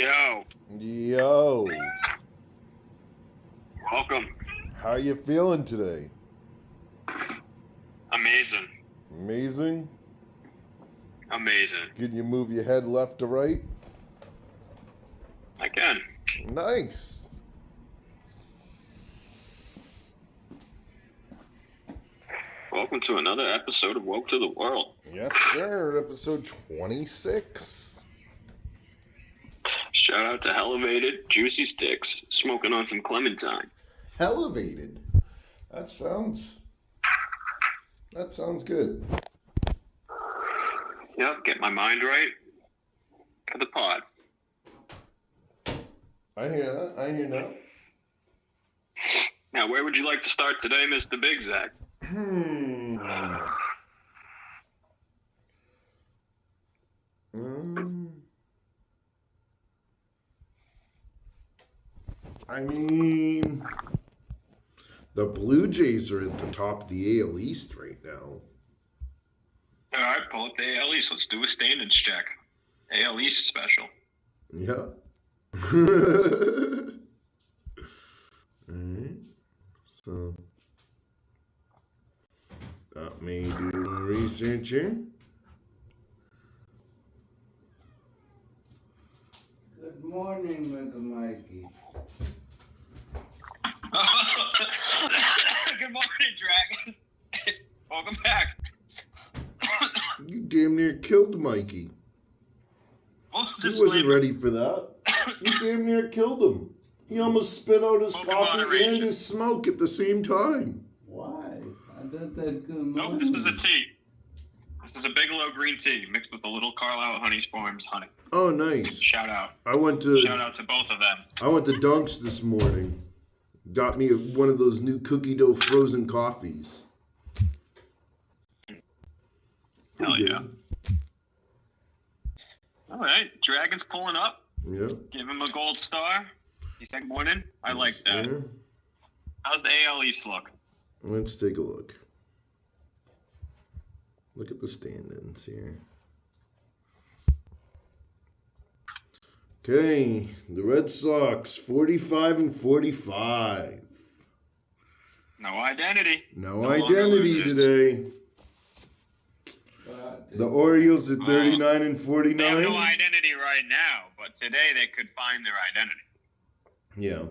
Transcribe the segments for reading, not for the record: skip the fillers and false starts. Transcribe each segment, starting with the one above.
Yo, Yo, welcome. how you feeling today? Amazing. Amazing? Amazing. Can you move your head left to right? I can. Nice. Welcome to another episode of Woke to the World. Yes, sir. Episode 26. Shout out to Elevated Juicy Sticks, smoking on some Clementine. Elevated. That sounds good. Yep, get my mind right for the pod. I hear that. Now, where would you like to start today, Mr. Big Zach? I mean, the Blue Jays are at the top of the AL East right now. All right, pull up the AL East. Let's do a standings check. AL East special. Yeah. Alright. So, got me doing research here. Good morning, Mr. Mikey. Good morning, Dragon. Welcome back. You damn near killed Mikey. He wasn't ready for that. You damn near killed him. He almost spit out his coffee and his smoke at the same time. Why? I thought that good morning. Nope, this is a tea. This is a Bigelow green tea mixed with a little Carlisle Honey Farms honey. Oh, nice. Shout out. Shout out to both of them. I went to Dunks this morning. Got me one of those new cookie dough frozen coffees. Hell yeah. All right, Dragon's pulling up. Yeah. Give him a gold star. He said morning. I like that. Yeah. How's the AL East look? Let's take a look. Look at the stand-ins here. Okay, the Red Sox, 45-45. No identity. No identity today. The Orioles at 39-49. They have no identity right now, but today they could find their identity. Yeah.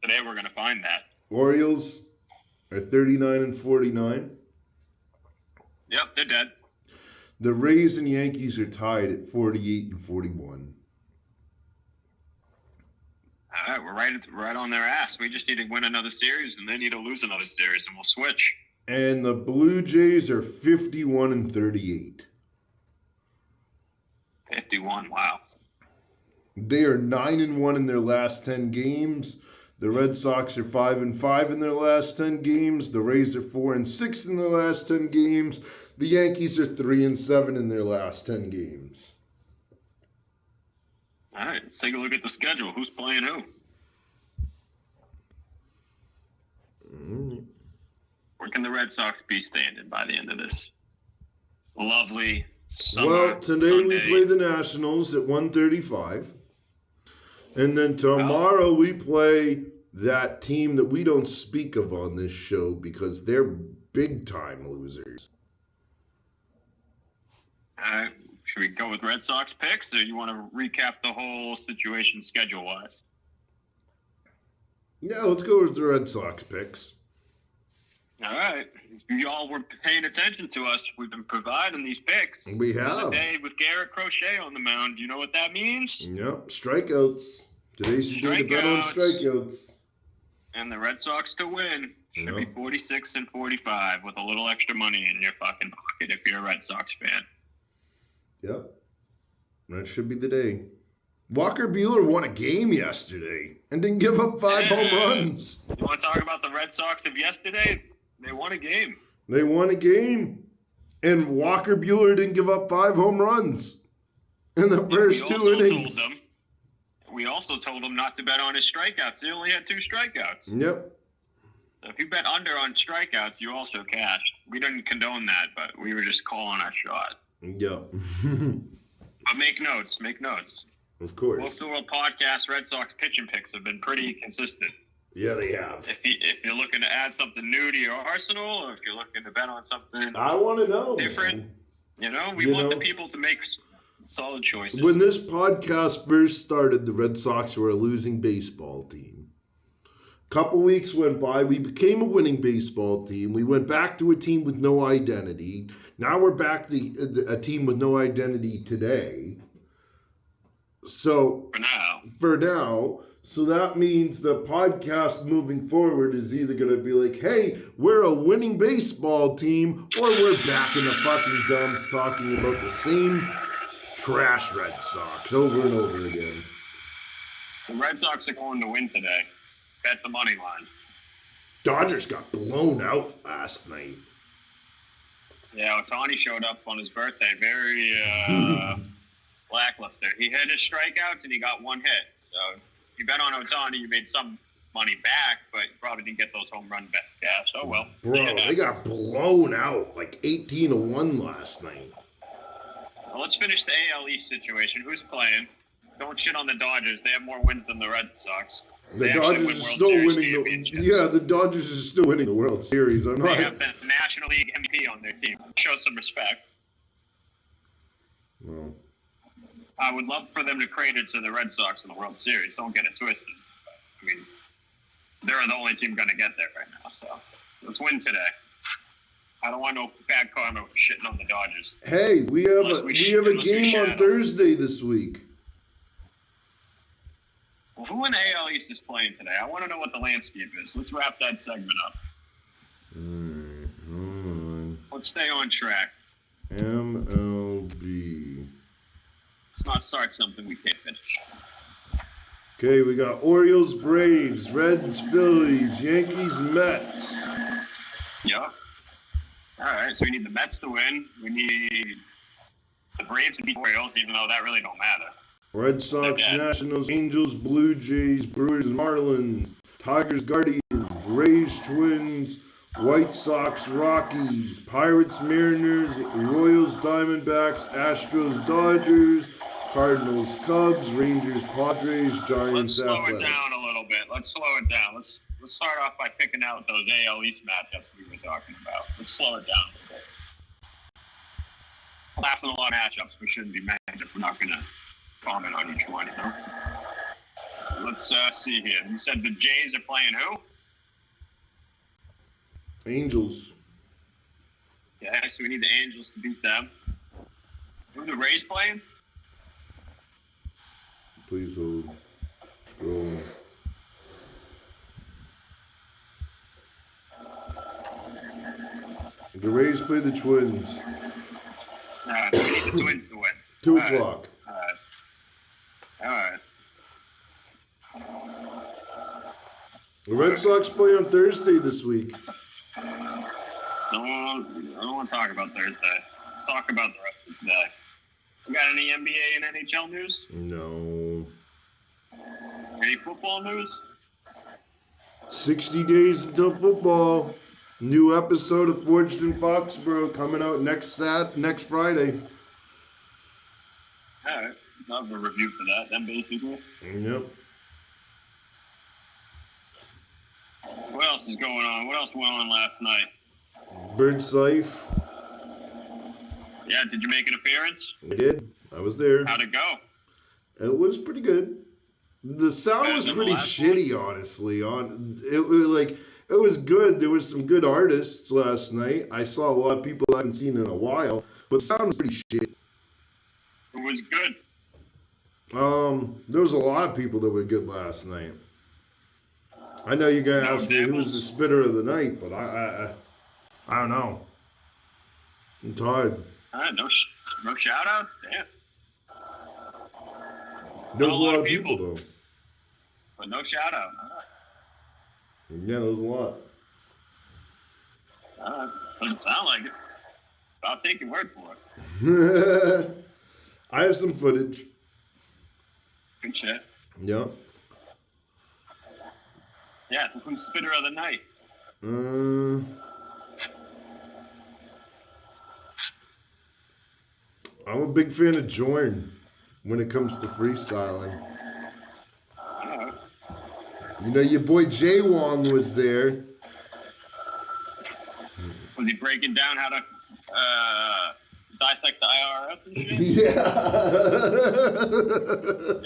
Today we're going to find that. Orioles are 39-49. Yep, they're dead. The Rays and Yankees are tied at 48-41. All right, we're right on their ass. We just need to win another series, and they need to lose another series, and we'll switch. And the Blue Jays are 51-38. 51, wow. They are 9-1 in their last 10 games. The Red Sox are 5-5 in their last 10 games. The Rays are 4-6 in their last 10 games. The Yankees are 3-7 in their last 10 games. All right, let's take a look at the schedule. Who's playing who? Where can the Red Sox be standing by the end of this lovely summer Well, today Sunday? we play the Nationals at 1:35. And then tomorrow we play that team that we don't speak of on this show because they're big-time losers. All right, should we go with Red Sox picks, or you want to recap the whole situation schedule-wise? Yeah, let's go with the Red Sox picks. All right. If you all were paying attention to us, we've been providing these picks. We have. Today with Garrett Crochet on the mound. You know what that means? Yep, strikeouts. Today's your day to bet on strikeouts. And the Red Sox to win should Yep. be 46-45 with a little extra money in your fucking pocket if you're a Red Sox fan. Yep. That should be the day. Walker Buehler won a game yesterday and didn't give up 5 home runs. You want to talk about the Red Sox of yesterday? They won a game. They won a game. And Walker Buehler didn't give up 5 home runs in the first 2 innings. We also told him not to bet on his strikeouts. He only had 2 strikeouts. Yep. So if you bet under on strikeouts, you also cashed. We didn't condone that, but we were just calling our shot. Yep. But make notes. Of course. Wolf the World podcast, Red Sox pitching picks have been pretty consistent. Yeah, they have. If you're looking to add something new to your arsenal, or if you're looking to bet on something I want to know, different, man. we want the people to make solid choices. When this podcast first started, the Red Sox were a losing baseball team. Couple weeks went by, we became a winning baseball team. We went back to a team with no identity. Now we're back to a team with no identity today. So for now, so that means the podcast moving forward is either going to be like, hey, we're a winning baseball team, or we're back in the fucking dumps talking about the same trash Red Sox over and over again. The Red Sox are going to win today. Bet the money line. Dodgers got blown out last night. Yeah, Ohtani showed up on his birthday very lackluster. He hit his strikeouts and he got one hit. So if you bet on Ohtani, you made some money back, but you probably didn't get those home run bets cash. Oh well. Bro, they got blown out like 18-1 last night. Well, let's finish the AL East situation. Who's playing? Don't shit on the Dodgers. They have more wins than the Red Sox. The Dodgers are still winning the Dodgers are still winning the World Series. They have the National League MVP on their team. Show some respect. Well, I would love for them to trade it to the Red Sox in the World Series. Don't get it twisted. I mean, they're the only team going to get there right now. So let's win today. I don't want no bad karma for shitting on the Dodgers. Hey, we have a game on Thursday this week. Well, who in the AL East is playing today? I want to know what the landscape is. Let's wrap that segment up. Let's stay on track. MLB. Let's not start something we can't finish. Okay, we got Orioles, Braves, Reds, Phillies, Yankees, Mets. Yep. All right, so we need the Mets to win. We need the Braves to beat the Orioles, even though that really don't matter. Red Sox, Nationals, Angels, Blue Jays, Brewers, Marlins, Tigers, Guardians, Rays, Twins, White Sox, Rockies, Pirates, Mariners, Royals, Diamondbacks, Astros, Dodgers, Cardinals, Cubs, Rangers, Padres, Giants, Let's slow Athletics. it down a little bit. Let's slow it down. Let's start off by picking out those AL East matchups we were talking about. Let's slow it down a bit. Last in a lot of matchups we shouldn't be mad if we're not going to comment on each one, you know? Let's see here. You said the Jays are playing who? Angels. Yeah, so we need the Angels to beat them. Who are the Rays playing? Please hold. Scroll. The Rays play the Twins. So we need the Twins to win. 2 All right. o'clock. All right. The Red Sox play on Thursday this week. I don't want to talk about Thursday. Let's talk about the rest of today. We got any NBA and NHL news? No. Any football news? 60 days until football. New episode of Forged in Foxborough coming out next Friday. All right. I'll have a review for that then, basically. Yep. What else is going on? What else went on last night? Bird Sife. Yeah, did you make an appearance? I did. I was there. How'd it go? It was pretty good. The sound was pretty shitty, honestly. It was good. There was some good artists last night. I saw a lot of people I haven't seen in a while, but the sound was pretty shitty. It was good. There was a lot of people that were good last night. I know you're gonna ask me who's the spitter of the night, but I don't know. It's hard. No shout outs? Damn. There's a lot of people though. But no shout out. Yeah, there was a lot. Doesn't sound like it. I'll take your word for it. I have some footage. Good shit. Yeah. Yeah, who's the spitter of the night? I'm a big fan of Jorn. when it comes to freestyling. Uh, You know, your boy Jay Wong was there. was he breaking down how to dissect the IRS and shit? Yeah.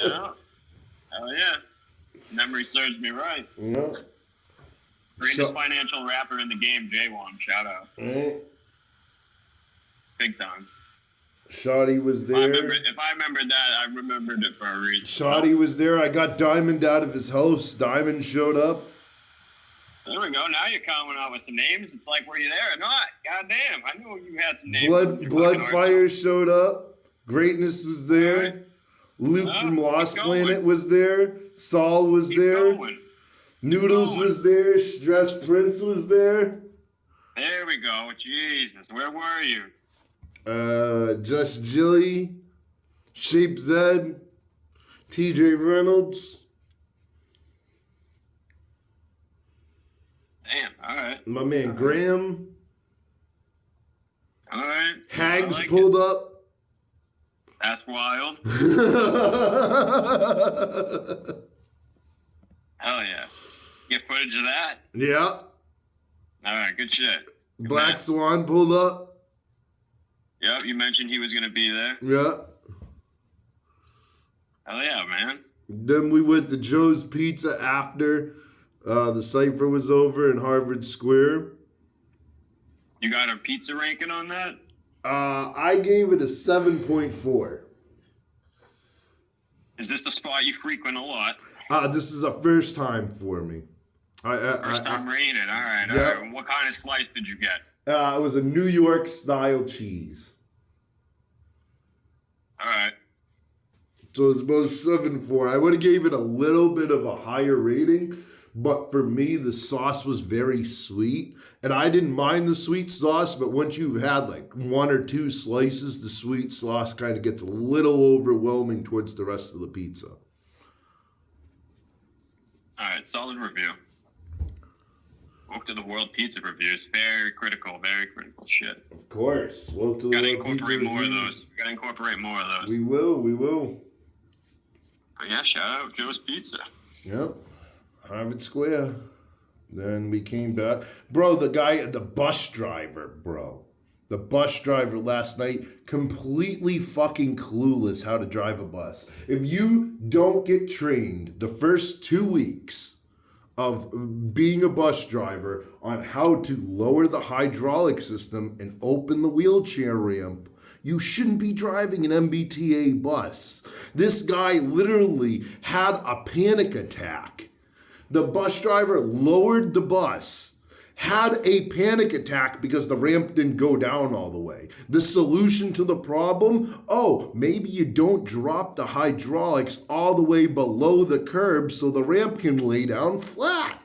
Yeah. Hell yeah. Memory serves me right. Yeah. Greatest So- financial rapper in the game, Jay Wong. Shout out. Right. Big time. Shotty was If I there. remembered that, I remembered it for a reason. Shotty was there. I got Diamond out of his house. Diamond showed up. There we go. Now you're coming out with some names. It's like, were you there or not? God damn. I knew you had some names. Bloodfire showed up. Greatness was there. Luke Oh, from keep Lost going. Planet was there. Saul was Keep there. going. Noodles going. was there. Stress Prince was there. There we go. Jesus. Where were you? Just Jilly. Shape Zed. TJ Reynolds. Damn. All right. My man Graham. All right. Hags I like pulled it. up. That's wild. Hell yeah. Get footage of that? Yeah. All right. Good shit. Black Swan pulled up. Yep. You mentioned he was going to be there. Yeah. Hell yeah, man. Then we went to Joe's Pizza after the cipher was over in Harvard Square. You got a pizza ranking on that? I gave it a 7.4. Is this a spot you frequent a lot? This is a first time for me. First time rated. All right. All Yep. right. What kind of slice did you get? It was a New York style cheese. All right. So it's about 7.4. I would have gave it a little bit of a higher rating, but for me, the sauce was very sweet. And I didn't mind the sweet sauce, but once you've had like one or two slices, the sweet sauce kind of gets a little overwhelming towards the rest of the pizza. All right. Solid review. Woke to the World Pizza Reviews. Very critical shit. Of course. Well, to Gotta the incorporate pizza more of reviews. those. Gotta incorporate more of those. We will. But yeah, shout out Joe's Pizza. Yep. Harvard Square. Then we came back. Bro, the bus driver, bro. The bus driver last night, completely fucking clueless how to drive a bus. If you don't get trained the first 2 weeks of being a bus driver on how to lower the hydraulic system and open the wheelchair ramp, you shouldn't be driving an MBTA bus. This guy literally had a panic attack. The bus driver lowered the bus, had a panic attack because the ramp didn't go down all the way. The solution to the problem? Oh, maybe you don't drop the hydraulics all the way below the curb so the ramp can lay down flat.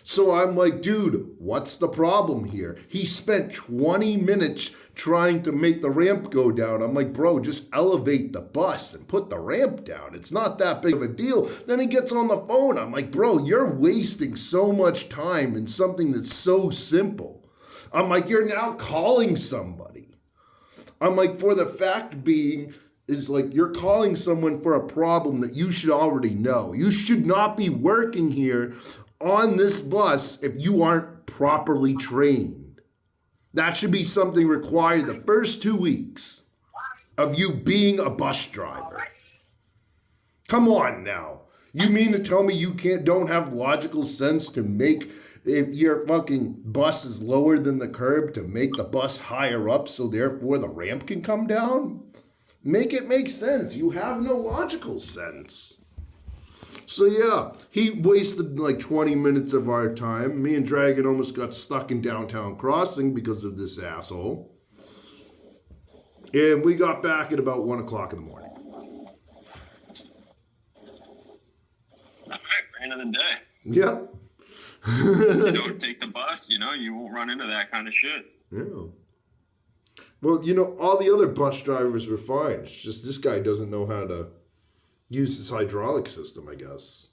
So I'm like, dude, what's the problem here? He spent 20 minutes trying to make the ramp go down. I'm like, bro, just elevate the bus and put the ramp down. It's not that big of a deal. Then he gets on the phone. I'm like, bro, you're wasting so much time in something that's so simple. I'm like, you're now calling somebody. I'm like, for the fact being, is like you're calling someone for a problem that you should already know. You should not be working here on this bus if you aren't properly trained. That should be something required the first 2 weeks of you being a bus driver. Come on now. You mean to tell me you don't have logical sense to make, if your fucking bus is lower than the curb, to make the bus higher up so therefore the ramp can come down? Make it make sense. You have no logical sense. So yeah, he wasted like 20 minutes of our time. Me and Dragon almost got stuck in downtown Crossing because of this asshole. And we got back at about 1 o'clock in the morning. All right. End of the day. Yep. You don't take the bus, you won't run into that kind of shit. Yeah. Well, all the other bus drivers were fine. It's just this guy doesn't know how to use his hydraulic system, I guess.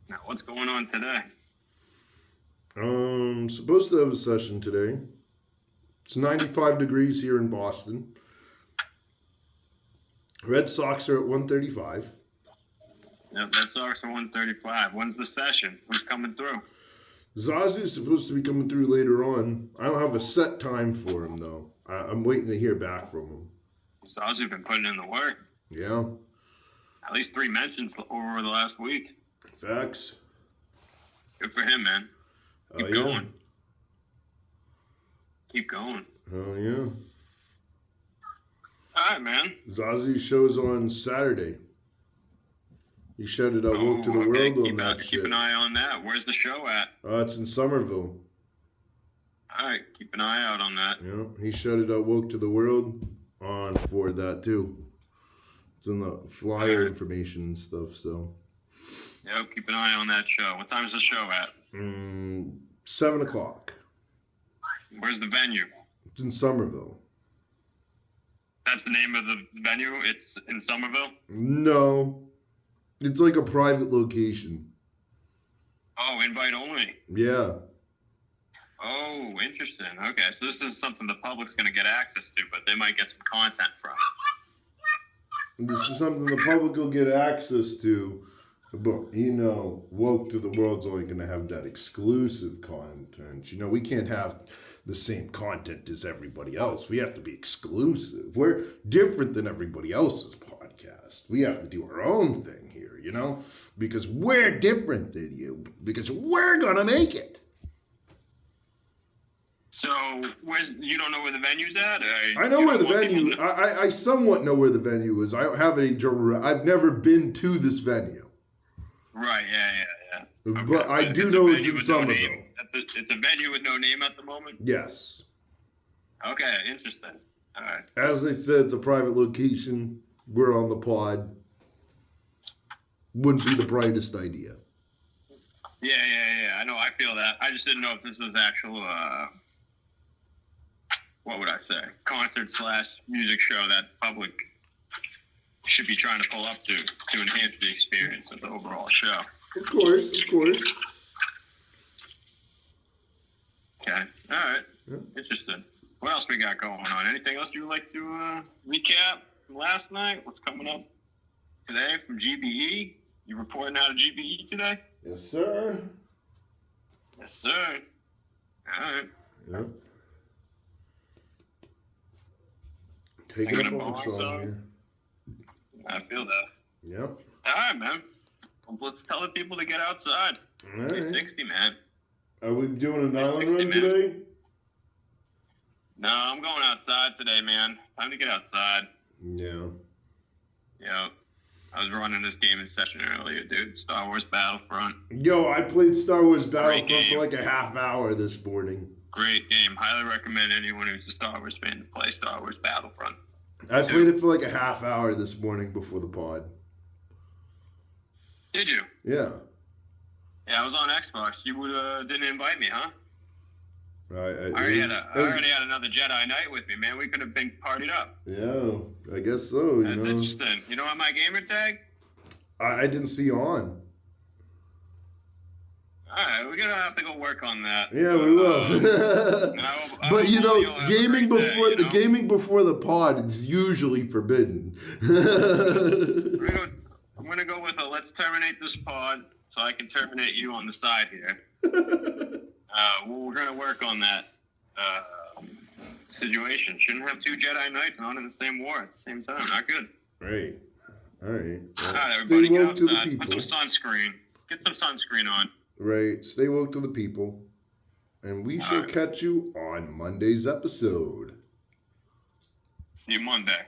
Now, what's going on today? Supposed to have a session today. It's 95 degrees here in Boston. Red Sox are at 135. Yep, Red Sox are 135. When's the session? Who's coming through? Zazu's supposed to be coming through later on. I don't have a set time for him, though. I'm waiting to hear back from him. Zazu been putting in the work. Yeah. At least 3 mentions over the last week. Facts. Good for him, man. Keep Yeah. going. Keep going. Oh, yeah. All right, man. Zazu shows on Saturday. He shouted out Woke to the World on that shit. Keep an eye on that. Where's the show at? It's in Somerville. All right, keep an eye out on that. Yeah, he shouted out Woke to the World on for that too. It's in the flyer information and stuff, so. Yep, keep an eye on that show. What time is the show at? 7 o'clock. Where's the venue? It's in Somerville. That's the name of the venue? It's in Somerville? No. It's like a private location. Oh, invite only. Yeah. Oh, interesting. Okay, so this is something the public's going to get access to, but they might get some content from. This is something the public will get access to. But, Woke to the World's only going to have that exclusive content. We can't have the same content as everybody else. We have to be exclusive. We're different than everybody else's podcast. We have to do our own thing here, because we're different than you. Because we're going to make it. So, you don't know where the venue's at? I know where the venue. I somewhat know where the venue is. I don't have any. I've never been to this venue. Right. Yeah. Okay. But I do know it's in Somerville. It's a venue with no name at the moment. Yes. Okay. Interesting. All right. As I said, it's a private location. We're on the pod. Wouldn't be the brightest idea. Yeah. I know. I feel that. I just didn't know if this was actual. What would I say? Concert/music show that the public should be trying to pull up to enhance the experience of the overall show. Of course. Okay. All right. Yeah. Interesting. What else we got going on? Anything else you would like to recap from last night? What's coming up today from GBE? You reporting out of GBE today? Yes, sir. Yes, sir. All right. Yep. Taking a bunch on here. I feel that. Yep. All right, man. Well, let's tell the people to get outside. All right. 60, man. Are we doing an island 60, run man. today? No, I'm going outside today, man. Time to get outside. Yeah. Yeah. I was running this game in session earlier, dude. Star Wars Battlefront. Yo, I played Star Wars Battlefront game. for like a half hour this morning. Great game. Highly recommend anyone who's a Star Wars fan to play Star Wars Battlefront. I played it for like a half hour this morning before the pod. Did you? Yeah. Yeah, I was on Xbox. You didn't invite me, huh? I already had another Jedi Knight with me, man. We could have been partied up. Yeah, I guess so. That's interesting. You know what my gamer tag? I didn't see you on. All right, we're gonna have to go work on that. Yeah, we will. But gaming before the pod is usually forbidden. I'm gonna go with a let's terminate this pod so I can terminate you on the side here. We're gonna work on that situation. Shouldn't have 2 Jedi Knights on in the same war at the same time. Not good. Right. All right. Well, all right, everybody, stay get woke to the outside. people. Put some sunscreen. Get some sunscreen on. Right. Stay woke to the people. And we shall catch you on Monday's episode. See you Monday.